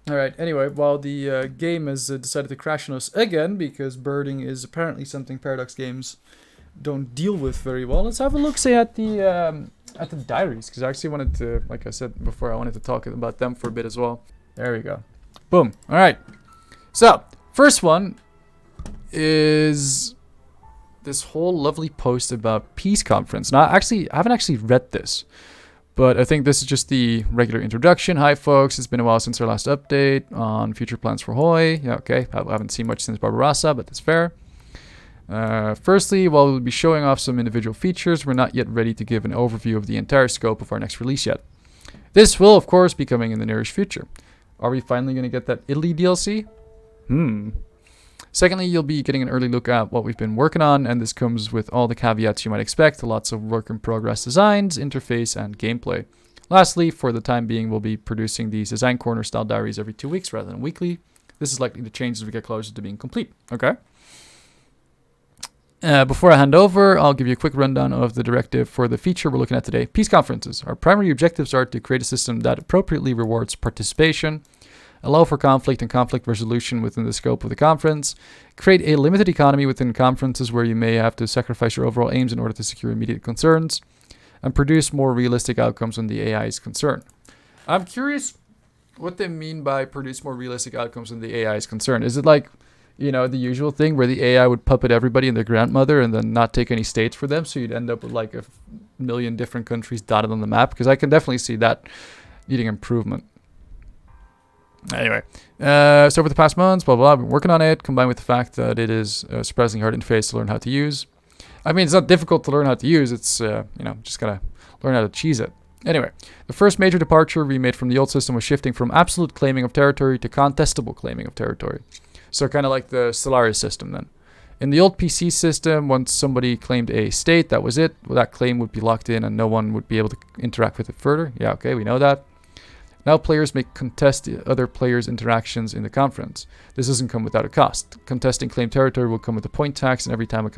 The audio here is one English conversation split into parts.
Alright, anyway, while the game has decided to crash on us again, because birding is apparently something Paradox games don't deal with very well, let's have a look, say, at the diaries, because I actually wanted to, like I said before, I wanted to talk about them for a bit as well. There we go. Boom. Alright. So, first one is this whole lovely post about Peace Conference. Now, I haven't actually read this, but I think this is just the regular introduction. Hi, folks. It's been a while since our last update on future plans for HOI. Yeah, okay. I haven't seen much since Barbarossa, but that's fair. Firstly, while we'll be showing off some individual features, we're not yet ready to give an overview of the entire scope of our next release yet. This will, of course, be coming in the nearest future. Are we finally going to get that Italy DLC? Secondly, you'll be getting an early look at what we've been working on, and this comes with all the caveats you might expect, lots of work in progress designs, interface, and gameplay. Lastly, for the time being, we'll be producing these design corner style diaries every 2 weeks rather than weekly. This is likely to change as we get closer to being complete. Okay. Before I hand over, I'll give you a quick rundown of the directive for the feature we're looking at today. Peace conferences. Our primary objectives are to create a system that appropriately rewards participation, allow for conflict and conflict resolution within the scope of the conference, create a limited economy within conferences where you may have to sacrifice your overall aims in order to secure immediate concerns, and produce more realistic outcomes when the AI is concerned. I'm curious what they mean by produce more realistic outcomes when the AI is concerned. Is it like, the usual thing where the AI would puppet everybody and their grandmother and then not take any states for them, so you'd end up with like a million different countries dotted on the map? Because I can definitely see that needing improvement. Anyway, so over the past months, blah, blah, blah, I've been working on it, combined with the fact that it is a surprisingly hard interface to learn how to use. I mean, it's not difficult to learn how to use. It's, just gotta learn how to cheese it. Anyway, the first major departure we made from the old system was shifting from absolute claiming of territory to contestable claiming of territory. So kind of like the Stellaris system then. In the old PC system, once somebody claimed a state, that was it. Well, that claim would be locked in and no one would be able to interact with it further. Yeah, okay, we know that. Now players may contest the other players' interactions in the conference. This doesn't come without a cost. Contesting claimed territory will come with a point tax, and every time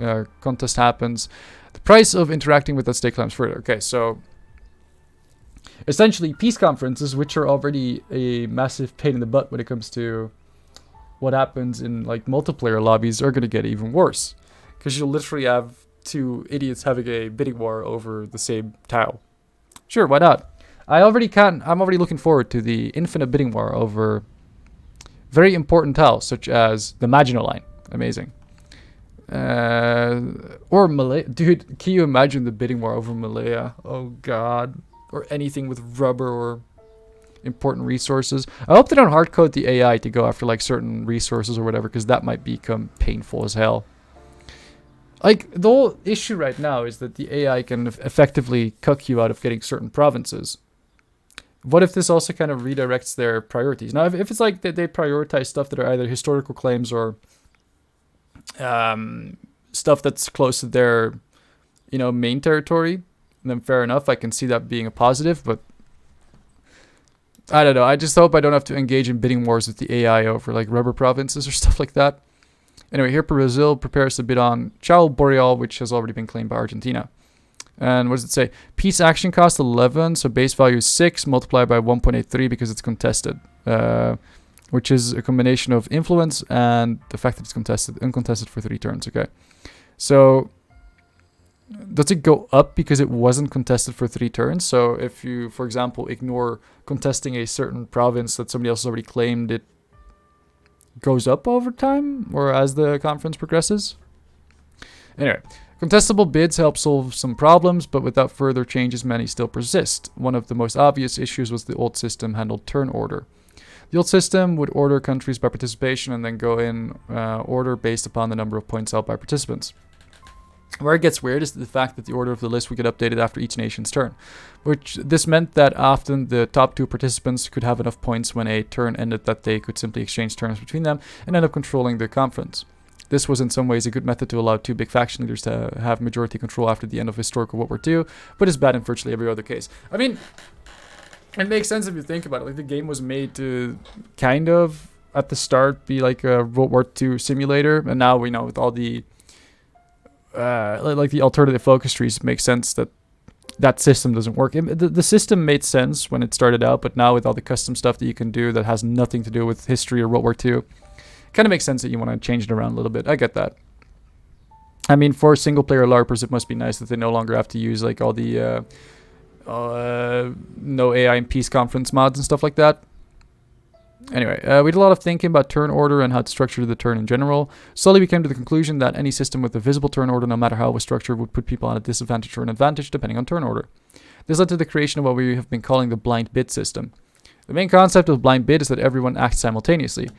a contest happens, the price of interacting with that state climbs further. Okay, so essentially peace conferences, which are already a massive pain in the butt when it comes to what happens in like multiplayer lobbies, are going to get even worse. Because you'll literally have two idiots having a bidding war over the same tile. Sure, why not? I'm already looking forward to the infinite bidding war over very important tiles, such as the Maginot Line. Amazing. Or Malaya. Dude, can you imagine the bidding war over Malaya? Oh, God. Or anything with rubber or important resources. I hope they don't hardcode the AI to go after, like, certain resources or whatever, because that might become painful as hell. Like, the whole issue right now is that the AI can effectively cuck you out of getting certain provinces. What if this also kind of redirects their priorities? Now, if it's like they prioritize stuff that are either historical claims or stuff that's close to their, main territory, then fair enough. I can see that being a positive, but I don't know. I just hope I don't have to engage in bidding wars with the AI over like rubber provinces or stuff like that. Anyway, here Brazil prepares to bid on Chao Boreal, which has already been claimed by Argentina. And what does it say? Peace action cost 11, so base value is 6, multiplied by 1.83 because it's contested, which is a combination of influence and the fact that it's uncontested for 3 turns, okay? So, does it go up because it wasn't contested for 3 turns? So if you, for example, ignore contesting a certain province that somebody else has already claimed, it goes up over time or as the conference progresses? Anyway. Contestable bids help solve some problems, but without further changes, many still persist. One of the most obvious issues was the old system handled turn order. The old system would order countries by participation and then go in order based upon the number of points held by participants. Where it gets weird is the fact that the order of the list would get updated after each nation's turn, which this meant that often the top 2 participants could have enough points when a turn ended that they could simply exchange turns between them and end up controlling the conference. This was in some ways a good method to allow 2 big faction leaders to have majority control after the end of historical World War II, but is bad in virtually every other case. I mean, it makes sense if you think about it. Like, the game was made to kind of, at the start, be like a World War II simulator, and now we know with all the, like the alternative focus trees, it makes sense that that system doesn't work. The system made sense when it started out, but now with all the custom stuff that you can do that has nothing to do with history or World War II, kind of makes sense that you want to change it around a little bit. I get that. I mean, for single player LARPers, it must be nice that they no longer have to use like all the no AI and peace conference mods and stuff like that. Anyway, we did a lot of thinking about turn order and how to structure the turn in general. Slowly we came to the conclusion that any system with a visible turn order, no matter how it was structured, would put people on a disadvantage or an advantage depending on turn order. This led to the creation of what we have been calling the blind bid system. The main concept of blind bid is that everyone acts simultaneously.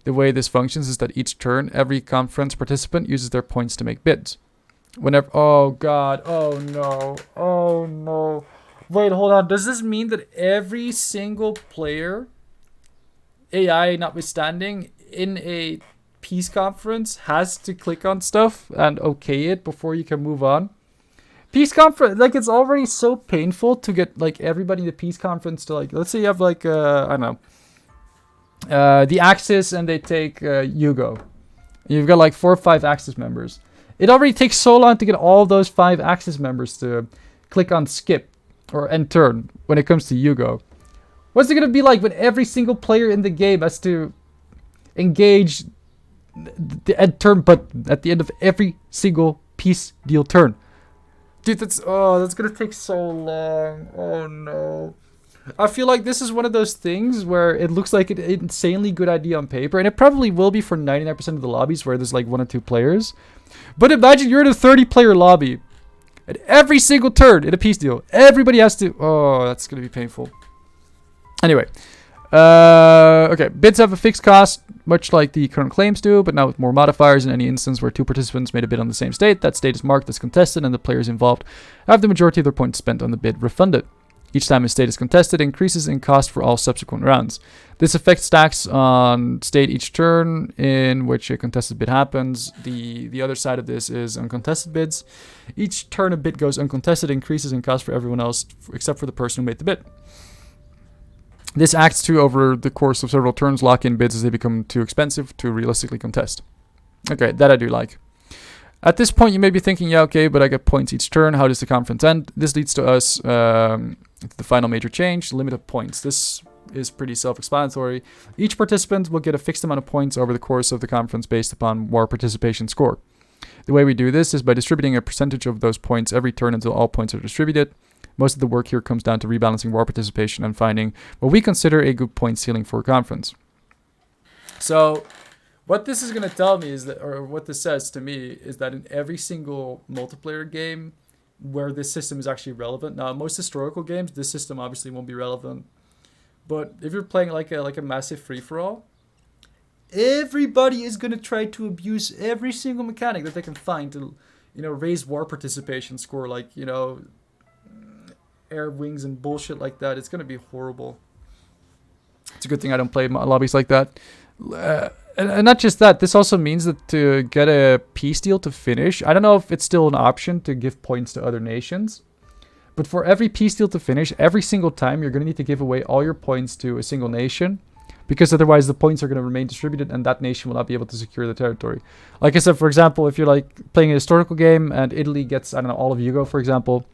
The way this functions is that each turn, every conference participant uses their points to make bids. Whenever... Oh, God. Oh, no. Oh, no. Wait, hold on. Does this mean that every single player... AI notwithstanding, in a peace conference has to click on stuff and okay it before you can move on? Peace conference, like, it's already so painful to get like everybody in the peace conference to, like, let's say you have like I don't know, the Axis, and they take Hugo. You've got like 4 or 5 Axis members. It already takes so long to get all those 5 Axis members to click on skip or end turn when it comes to Hugo. What's it going to be like when every single player in the game has to engage the end turn button at the end of every single peace deal turn? Dude, that's going to take so long. Oh, no. I feel like this is one of those things where it looks like an insanely good idea on paper, and it probably will be for 99% of the lobbies where there's like 1 or 2 players. But imagine you're in a 30-player lobby, and every single turn in a peace deal, everybody has to... Oh, that's going to be painful. Anyway, okay, bids have a fixed cost, much like the current claims do, but now with more modifiers. In any instance where 2 participants made a bid on the same state, that state is marked as contested, and the players involved have the majority of their points spent on the bid refunded. Each time a state is contested, increases in cost for all subsequent rounds. This effect stacks on state each turn in which a contested bid happens. The other side of this is uncontested bids. Each turn a bid goes uncontested, increases in cost for everyone else except for the person who made the bid. This acts to, over the course of several turns, lock in bids as they become too expensive to realistically contest. Okay, that I do like. At this point, you may be thinking, yeah, okay, but I get points each turn. How does the conference end? This leads to us, the final major change, limit of points. This is pretty self-explanatory. Each participant will get a fixed amount of points over the course of the conference based upon war participation score. The way we do this is by distributing a percentage of those points every turn until all points are distributed. Most of the work here comes down to rebalancing war participation and finding what we consider a good point ceiling for a conference. So what this is going to tell me is that, or what this says to me, is that in every single multiplayer game where this system is actually relevant. Now, most historical games, this system obviously won't be relevant. But if you're playing like a massive free-for-all, everybody is going to try to abuse every single mechanic that they can find to, raise war participation score, like, air wings and bullshit like that. It's going to be horrible. It's a good thing I don't play lobbies like that. And not just that, this also means that to get a peace deal to finish, I don't know if it's still an option to give points to other nations, but for every peace deal to finish, every single time you're going to need to give away all your points to a single nation, because otherwise the points are going to remain distributed and that nation will not be able to secure the territory. Like I said, for example, if you're like playing a historical game and Italy gets, I don't know, all of Yugo, for example,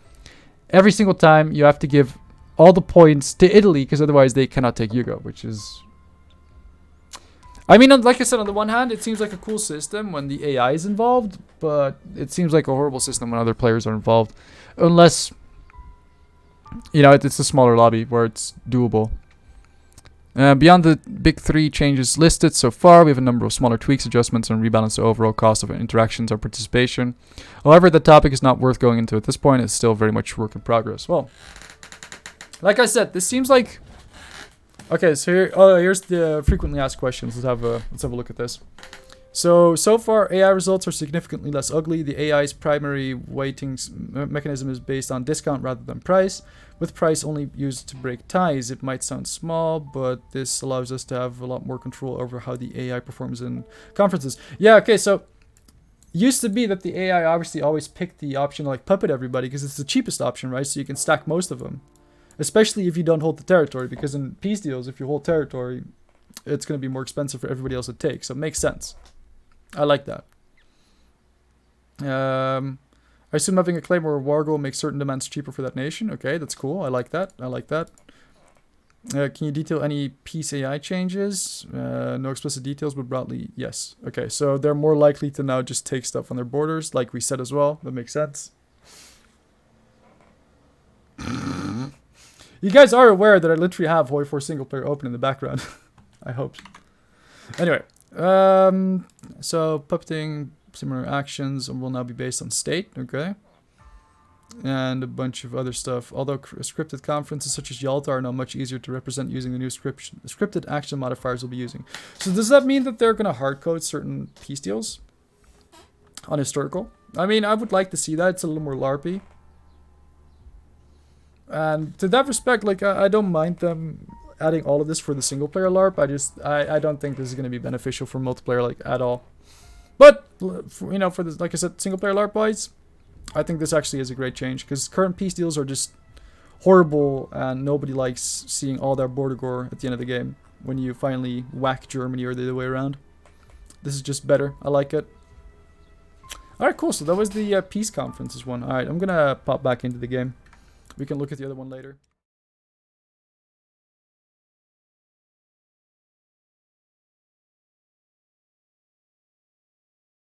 every single time you have to give all the points to Italy because otherwise they cannot take Yugo, which is... I mean, like I said, on the one hand, it seems like a cool system when the AI is involved, but it seems like a horrible system when other players are involved. Unless, it's a smaller lobby where it's doable. Beyond the big 3 changes listed so far, we have a number of smaller tweaks, adjustments, and rebalance the overall cost of interactions or participation. However, the topic is not worth going into at this point. It's still very much work in progress. Well, like I said, this seems like... Okay, so here's the frequently asked questions. Let's have a look at this. So far, AI results are significantly less ugly. The AI's primary weighting mechanism is based on discount rather than price, with price only used to break ties. It might sound small, but this allows us to have a lot more control over how the AI performs in conferences. Yeah, okay, so used to be that the AI obviously always picked the option to like puppet everybody because it's the cheapest option, right? So you can stack most of them. Especially if you don't hold the territory, because in peace deals, if you hold territory, it's going to be more expensive for everybody else to take. So it makes sense. I like that. I I assume having a claim or a war goal makes certain demands cheaper for that nation. Okay, that's cool. I like that. I like that. Can you detail any peace AI changes? No explicit details, but broadly, yes. Okay, so they're more likely to now just take stuff on their borders, like we said as well. That makes sense. You guys are aware that I literally have HOI4 single player open in the background. I hope. Anyway, so puppeting similar actions will now be based on state. Okay. And a bunch of other stuff. Although scripted conferences such as Yalta are now much easier to represent using the new scripted action modifiers we'll be using. So does that mean that they're going to hardcode certain peace deals on historical? I mean, I would like to see that. It's a little more LARPy. And to that respect, like, I don't mind them adding all of this for the single player LARP. I don't think this is going to be beneficial for multiplayer, like, at all. But, for, you know, for this, like I said, single player LARP wise, I think this actually is a great change, because current peace deals are just horrible, and nobody likes seeing all their border gore at the end of the game when you finally whack Germany or the other way around. This is just better. I like it. Alright, cool. So that was the peace conferences one. Alright, I'm gonna pop back into the game. We can look at the other one later.